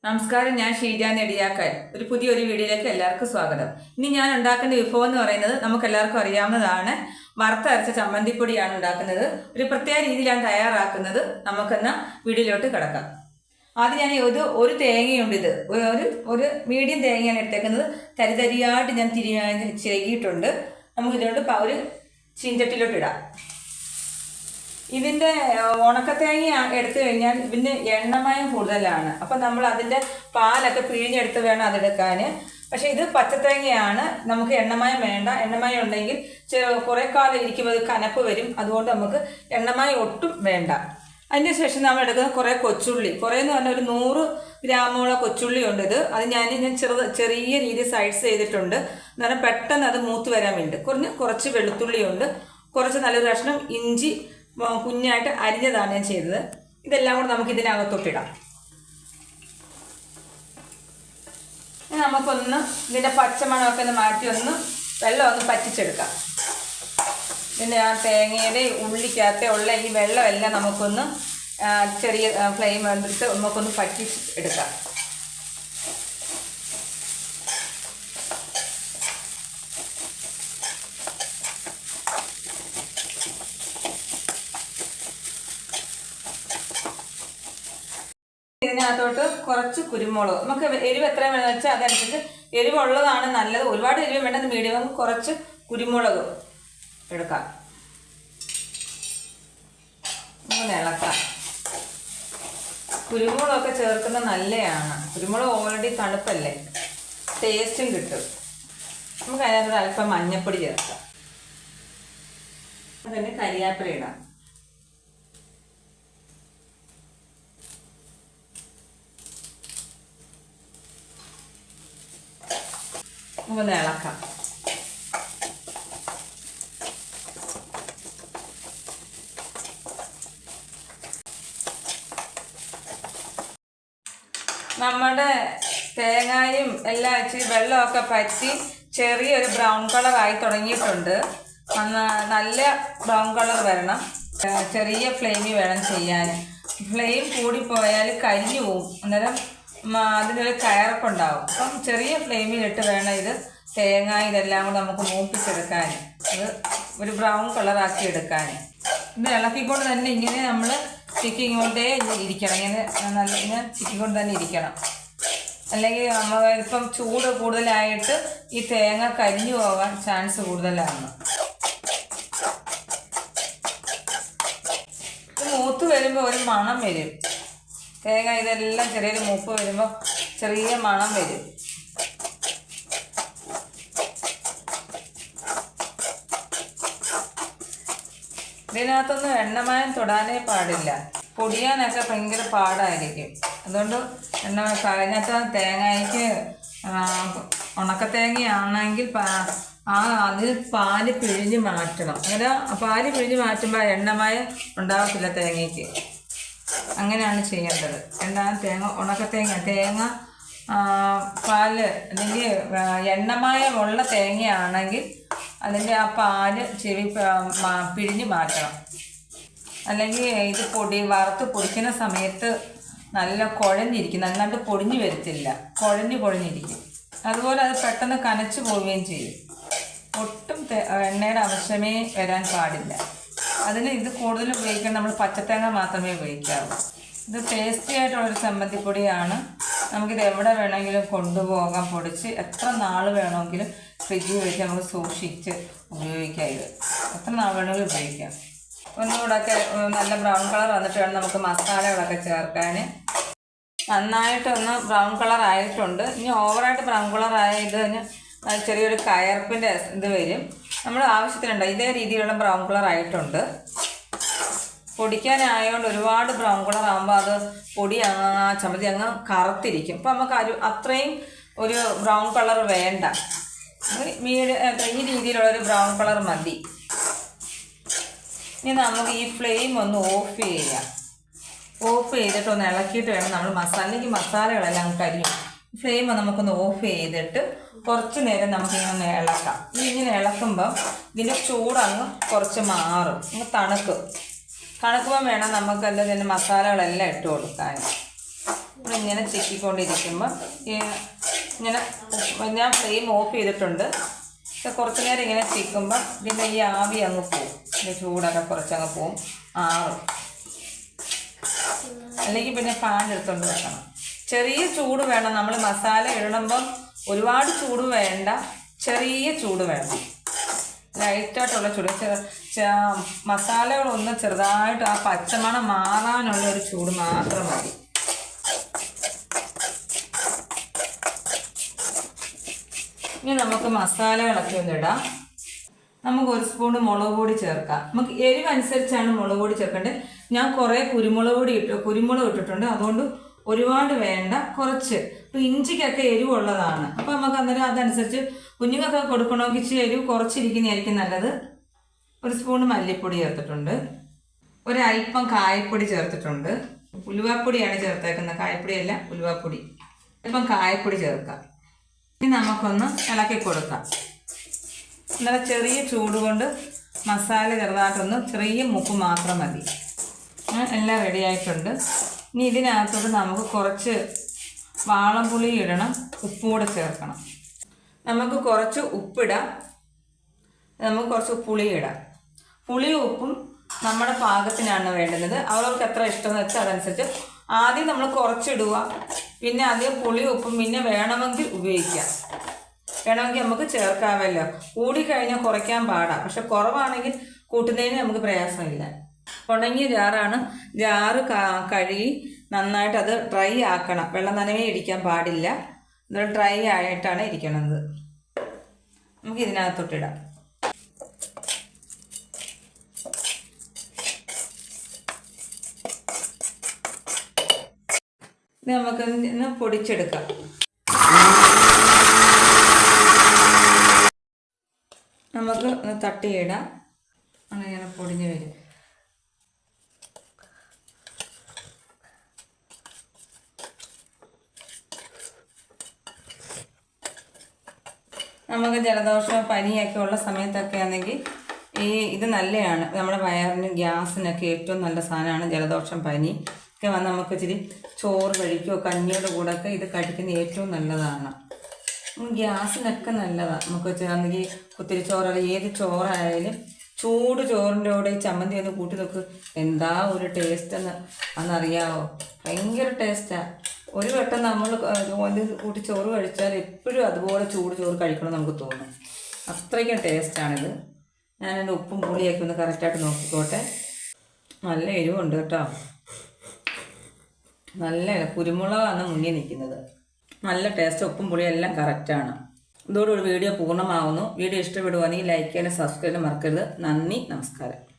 നമസ്കാരം, ഞാൻ ഷീജ നെടിയാക്കൽ. ഒരു പുതിയൊരു വീഡിയോയിലേക്ക് എല്ലാവർക്കും സ്വാഗതം. ഇനി ഞാൻ ഉണ്ടാക്കുന്ന വിഭവം എന്ന് പറയുന്നത് നമുക്ക് എല്ലാവർക്കും അറിയാവുന്നതാണ്. വറുത്തരച്ച ചമ്മന്തിപ്പൊടിയാണ് ഉണ്ടാക്കുന്നത്. ഒരു പ്രത്യേക രീതിയിലാണ് തയ്യാറാക്കുന്നത്. നമുക്കെന്ന വീഡിയോയിലോട്ട് കിടക്കാം. ആദ്യം ഞാൻ ഒരു തേങ്ങയുണ്ട്. ഇത് ഒരു മീഡിയം തേങ്ങയാണ് എടുത്തേക്കുന്നത്. തരിതരിയായിട്ട് ഞാൻ ചിരകിയിട്ടുണ്ട്. നമുക്കിതിലോട്ട് ഒരു ചീഞ്ചട്ടിയിലോട്ട് ഇടാം. ഇതിൻ്റെ ഉണക്കത്തേങ്ങ എടുത്തു കഴിഞ്ഞാൽ ഇതിന് എണ്ണമയം കൂടുതലാണ്. അപ്പം നമ്മൾ അതിൻ്റെ പാലൊക്കെ പിഴിഞ്ഞെടുത്ത് വേണം അതെടുക്കാൻ. പക്ഷേ ഇത് പച്ചത്തേങ്ങയാണ്. നമുക്ക് എണ്ണമയം വേണ്ട. എണ്ണമയം ഉണ്ടെങ്കിൽ കുറേ കാലം ഇരിക്കുമ്പോൾ അത് കനപ്പ് വരും. അതുകൊണ്ട് നമുക്ക് എണ്ണമയം ഒട്ടും വേണ്ട. അതിന് ശേഷം നമ്മൾ എടുക്കുന്ന കുറേ കൊച്ചുള്ളി, കുറേന്ന് പറഞ്ഞാൽ ഒരു 100 ഗ്രാമോളം കൊച്ചുള്ളി ഉണ്ട്. അത് ഞാൻ ചെറിയ രീതിയിൽ സൈഡ്സ് ചെയ്തിട്ടുണ്ട്. എന്ന് പറഞ്ഞാൽ പെട്ടെന്ന് അത് മൂത്ത് വരാൻ വേണ്ടി. കുറച്ച് വെളുത്തുള്ളിയുണ്ട്. കുറച്ച് നല്ലൊരു കഷ്ണം ഇഞ്ചി കുഞ്ഞായിട്ട് അരിഞ്ഞതാണ് ഞാൻ ചെയ്തത്. ഇതെല്ലാം കൂടെ നമുക്ക് ഇതിനകത്തോട്ടിടാം. നമുക്കൊന്ന് ഇതിൻ്റെ പച്ചമണമൊക്കെ ഒന്ന് മാറ്റി വെള്ളം പറ്റിച്ചെടുക്കാം. പിന്നെ ആ തേങ്ങയുടെ ഉള്ളിക്കകത്തെ ഉള്ള ഈ വെള്ളമെല്ലാം നമുക്കൊന്ന് ചെറിയ ഫ്ലെയിം എടുത്ത് നമുക്കൊന്ന് പറ്റിച്ചെടുക്കാം. ഇതിനകത്തോട്ട് കുറച്ച് കുരുമുളക്, നമുക്ക് എരിവ് എത്ര വേണമെന്ന് വെച്ചാൽ അതനുസരിച്ച് എരിവുള്ളതാണ് നല്ലത്. ഒരുപാട് എരിവ് വേണ്ടത് മീഡിയം. നമുക്ക് കുറച്ച് കുരുമുളക് എടുക്കാം. നമുക്ക് ഇളക്കാം. കുരുമുളകൊക്കെ ചേർക്കുന്നത് നല്ലതാണ്. കുരുമുളക് ഓൾറെഡി തണുപ്പല്ലേ, ടേസ്റ്റും കിട്ടും. നമുക്ക് അതിനകത്ത് അല്പം മഞ്ഞൾപ്പൊടി ചേർക്കാം. അതിന് കരിയാപ്പില ഇടാം. ഒന്ന് ഇളക്കാം. നമ്മുടെ തേങ്ങയും എല്ലാം ഇച്ചിരി വെള്ളമൊക്കെ പറ്റി ചെറിയൊരു ബ്രൗൺ കളറായി തുടങ്ങിയിട്ടുണ്ട്. നല്ല ബ്രൗൺ കളർ വരണം. ചെറിയ ഫ്ലെയിമിൽ വേണം ചെയ്യാൻ. ഫ്ലെയിം കൂടിപ്പോയാൽ കരിഞ്ഞു പോവും. അന്നേരം അതിനൊരു കയർപ്പുണ്ടാവും. അപ്പം ചെറിയ ഫ്ലെയിമിലിട്ട് വേണം ഇത് തേങ്ങ ഇതെല്ലാം കൂടെ നമുക്ക് മൂപ്പിച്ചെടുക്കാൻ. അത് ഒരു ബ്രൗൺ കളറാക്കി എടുക്കാൻ. ഇത് ഇളക്കിക്കൊണ്ട് തന്നെ ഇങ്ങനെ നമ്മൾ ചിക്കിക്കൊണ്ടേ ഇരിക്കണം. ഇങ്ങനെ ചിക്കിക്കൊണ്ട് തന്നെ ഇരിക്കണം. അല്ലെങ്കിൽ നമ്മൾ ഇപ്പം ചൂട് കൂടുതലായിട്ട് ഈ തേങ്ങ കരിഞ്ഞു പോകാൻ ചാൻസ് കൂടുതലാണ്. മൂത്ത് വരുമ്പോൾ ഒരു മണം വരും. തേങ്ങ ഇതെല്ലാം ചെറിയൊരു മൂപ്പ് വരുമ്പോൾ ചെറിയ മണം വരും. ഇതിനകത്തൊന്നും എണ്ണമയം തൊടാനേ പാടില്ല. പൊടിയാനൊക്കെ ഭയങ്കര പാടായിരിക്കും. അതുകൊണ്ട് അതിനകത്ത് തേങ്ങയ്ക്ക് ഉണക്കത്തേങ്ങയാണെങ്കിൽ അത് പാല് പിഴിഞ്ഞ് മാറ്റണം. അങ്ങനെ പാല് പിഴിഞ്ഞ് മാറ്റുമ്പോൾ എണ്ണമയം ഉണ്ടാകത്തില്ല തേങ്ങയ്ക്ക്. അങ്ങനെയാണ് ചെയ്യേണ്ടത്. തേങ്ങ പാല് അല്ലെങ്കിൽ എണ്ണമയമുള്ള തേങ്ങയാണെങ്കിൽ അതിൻ്റെ ആ പാല് പിഴിഞ്ഞ് മാറ്റണം. അല്ലെങ്കിൽ ഇത് വറുത്ത് പൊടിക്കുന്ന സമയത്ത് നല്ല കുഴഞ്ഞിരിക്കും. നന്നായിട്ട് പൊടിഞ്ഞു വരത്തില്ല, കുഴഞ്ഞിരിക്കും. അതുപോലെ അത് പെട്ടെന്ന് കനച്ചു പോവുകയും ചെയ്യും. ഒട്ടും എണ്ണയുടെ ആവശ്യമേ വരാൻ പാടില്ല. അതിന് ഇത് കൂടുതൽ ഉപയോഗിക്കാൻ നമ്മൾ പച്ചത്തേങ്ങ മാത്രമേ ഉപയോഗിക്കാവൂ. ഇത് ടേസ്റ്റി ആയിട്ടുള്ളൊരു ചമ്മന്തിപ്പൊടിയാണ്. നമുക്കിത് എവിടെ വേണമെങ്കിലും കൊണ്ടുപോകാം. പൊടിച്ച് എത്ര നാൾ വേണമെങ്കിലും ഫ്രിഡ്ജിൽ വെച്ച് നമുക്ക് സൂക്ഷിച്ച് ഉപയോഗിക്കാം. ഇത് എത്ര നാൾ വേണമെങ്കിലും ഉപയോഗിക്കാം. ഒന്നുകൂടെയൊക്കെ നല്ല ബ്രൗൺ കളർ വന്നിട്ട് വേണം നമുക്ക് മസാലകളൊക്കെ ചേർക്കാൻ. നന്നായിട്ടൊന്ന് ബ്രൗൺ കളർ ആയിട്ടുണ്ട്. ഇനി ഓവറായിട്ട് ബ്രൗൺ കളർ ആയതിന് ചെറിയൊരു കയർപ്പിൻ്റെ ഇത് വരും. നമ്മൾ ആവശ്യത്തിനുണ്ട്. ഇതേ രീതിയിലുള്ള ബ്രൗൺ കളർ ആയിട്ടുണ്ട്. പൊടിക്കാനായതുകൊണ്ട് ഒരുപാട് ബ്രൗൺ കളർ ആകുമ്പോൾ അത് പൊടി ചമ്മന്തി അങ്ങ് കറുത്തിരിക്കും. അപ്പം നമുക്ക് അത്രയും ഒരു ബ്രൗൺ കളർ വേണ്ട. ഈ രീതിയിലുള്ളൊരു ബ്രൗൺ കളർ മതി. ഇനി നമുക്ക് ഈ ഫ്ലെയിം ഒന്ന് ഓഫ് ചെയ്യാം. ഓഫ് ചെയ്തിട്ട് ഒന്ന് ഇളക്കിയിട്ട് വേണം നമ്മൾ മസാലകളെല്ലാം കരിയും. ഫ്ലെയിം നമുക്കൊന്ന് ഓഫ് ചെയ്തിട്ട് കുറച്ച് നേരം നമുക്കിങ്ങനെ ഇളക്കാം. ഇങ്ങനെ ഇളക്കുമ്പം ഇതിൻ്റെ ചൂടങ്ങ് കുറച്ച് മാറും. തണുക്കുമ്പോൾ വേണം നമുക്ക് അതിൻ്റെ മസാലകളെല്ലാം ഇട്ട് കൊടുക്കാൻ. നമ്മളിങ്ങനെ ചിക്കിക്കൊണ്ടിരിക്കുമ്പോൾ ഇങ്ങനെ ഞാൻ ഫ്ലെയിം ഓഫ് ചെയ്തിട്ടുണ്ട്. കുറച്ച് നേരം ഇങ്ങനെ ചിക്കുമ്പോൾ ഇതിൻ്റെ ഈ ആവി അങ്ങ് പോവും, ഇതിൻ്റെ ചൂടൊക്കെ കുറച്ചങ്ങ് പോവും, ആറും. അല്ലെങ്കിൽ പിന്നെ പാൻ എടുത്തുകൊണ്ട് വെക്കണം. ചെറിയ ചൂട് വേണം. നമ്മൾ മസാല ഇടുമ്പം ഒരുപാട് ചൂട് വേണ്ട, ചെറിയ ചൂട് വേണം, ലൈറ്റായിട്ടുള്ള ചൂട്. മസാലകളൊന്ന് ചെറുതായിട്ട് ആ പച്ചമണം മാറാനുള്ള ഒരു ചൂട് മാത്രം മതി. ഇനി നമുക്ക് മസാലകളൊക്കെ ഒന്നിടാം. നമുക്ക് 1 സ്പൂൺ മുളക് പൊടി ചേർക്കാം. നമുക്ക് എരിവനുസരിച്ചാണ് മുളക് പൊടി ചേർക്കേണ്ടത്. ഞാൻ കുറേ കുരുമുളക് ഇട്ടിട്ടുണ്ട്, അതുകൊണ്ട് ഒരുപാട് വേണ്ട, കുറച്ച്. ഇപ്പോൾ ഇഞ്ചിക്കൊക്കെ എരിവുള്ളതാണ്, അപ്പോൾ നമുക്ക് അന്നേരം അതനുസരിച്ച് കുഞ്ഞുങ്ങൾക്കൊക്കെ കൊടുക്കണമെങ്കിൽ ഇച്ചിരി എരിവ് കുറച്ചിരിക്കുന്നതായിരിക്കും നല്ലത്. 1 സ്പൂൺ മല്ലിപ്പൊടി ചേർത്തിട്ടുണ്ട്, ഒരൽപ്പം കായപ്പൊടി ചേർത്തിട്ടുണ്ട്. ഉലുവാപ്പൊടിയാണ് ചേർത്തേക്കുന്നത്, കായപ്പൊടിയല്ല, ഉലുവാപ്പൊടി. അല്പം കായപ്പൊടി ചേർക്കാം. ഇനി നമുക്കൊന്ന് ഇളക്കി കൊടുക്കാം. നല്ല ചെറിയ ചൂട് കൊണ്ട് മസാല ചെറുതായിട്ടൊന്ന് ചെറിയ മൂപ്പ് മാത്രം മതി. എല്ലാം റെഡി ആയിട്ടുണ്ട്. ഇനി ഇതിനകത്തോട്ട് നമുക്ക് കുറച്ച് വാളംപുളി ഇടണം, ഉപ്പും കൂടെ ചേർക്കണം. നമുക്ക് കുറച്ച് ഉപ്പിടാം, നമുക്ക് കുറച്ച് പുളി ഇടാം. പുളിയും ഉപ്പും നമ്മുടെ പാകത്തിനാണ് വേണ്ടുന്നത്. അവർക്ക് എത്ര ഇഷ്ടമെന്ന് വെച്ചാൽ അതനുസരിച്ച് ആദ്യം നമ്മൾ കുറച്ചിടുക, പിന്നെ ആദ്യം പുളിയും ഉപ്പും പിന്നെ വേണമെങ്കിൽ ഉപയോഗിക്കാം. വേണമെങ്കിൽ നമുക്ക് ചേർക്കാമല്ലോ. കൂടിക്കഴിഞ്ഞാൽ കുറയ്ക്കാൻ പാടാം, പക്ഷെ കുറവാണെങ്കിൽ കൂട്ടുന്നതിന് നമുക്ക് പ്രയാസമില്ല. ഉണങ്ങിയ ജാറാണ്. ജാറ് കഴുകി നന്നായിട്ട് അത് ഡ്രൈ ആക്കണം. വെള്ളം നനവേ ഇരിക്കാൻ പാടില്ല. ഇത് ഡ്രൈ ആയിട്ടാണ് ഇരിക്കണത്. നമുക്ക് ഇതിനകത്തോട്ടിടാം. ഇത് നമുക്ക് ഇന്ന് പൊടിച്ചെടുക്കാം. നമുക്ക് ഒന്ന് തട്ടിയിടാം, അങ്ങനെ പൊടിഞ്ഞ് വരും. നമുക്ക് ജലദോഷം പനിയൊക്കെ ഉള്ള സമയത്തൊക്കെ ആണെങ്കിൽ ഇത് നല്ലതാണ്. നമ്മുടെ വയറിനും ഗ്യാസിനൊക്കെ ഏറ്റവും നല്ല സാധനമാണ്. ജലദോഷം പനി ഒക്കെ വന്ന് നമുക്ക് ഇച്ചിരി ചോറ് കഴിക്കുകയോ കഞ്ഞിയുടെ കൂടെ ഒക്കെ ഇത് കഴിക്കുന്നത് ഏറ്റവും നല്ലതാണ്. ഗ്യാസിനൊക്കെ നല്ലതാണ്. നമുക്ക് ആണെങ്കിൽ കുത്തിരി ചോറ്, ഏത് ചോറായാലും ചൂട് ചോറിൻ്റെ കൂടെ ഈ ചമ്മന്തി ഒന്ന് കൂട്ടി നോക്ക്, എന്താ ഒരു ടേസ്റ്റ് എന്നറിയാവോ? ഭയങ്കര ടേസ്റ്റാണ്. ഒരു വട്ടം നമ്മൾ ഇത് കൂട്ടി ചോറ് കഴിച്ചാൽ എപ്പോഴും അതുപോലെ ചൂട് ചോറ് കഴിക്കണം നമുക്ക് തോന്നും. അത്രയ്ക്കും ടേസ്റ്റാണിത്. ഞാനെൻ്റെ ഉപ്പും പുളിയൊക്കെ ഒന്ന് കറക്റ്റായിട്ട് നോക്കിക്കോട്ടെ. നല്ല എരിവുണ്ട് കേട്ടോ. നല്ല കുരുമുളകാണ് മുന്നിൽ നിൽക്കുന്നത്. നല്ല ടേസ്റ്റ്, ഉപ്പും പുളിയും എല്ലാം കറക്റ്റാണ്. ഇതോടുകൂടി വീഡിയോ പൂർണ്ണമാകുന്നു. വീഡിയോ ഇഷ്ടപ്പെടുവാണെങ്കിൽ ലൈക്ക് ചെയ്യാനും സബ്സ്ക്രൈബ് ചെയ്യാനും മറക്കരുത്. നന്ദി, നമസ്കാരം.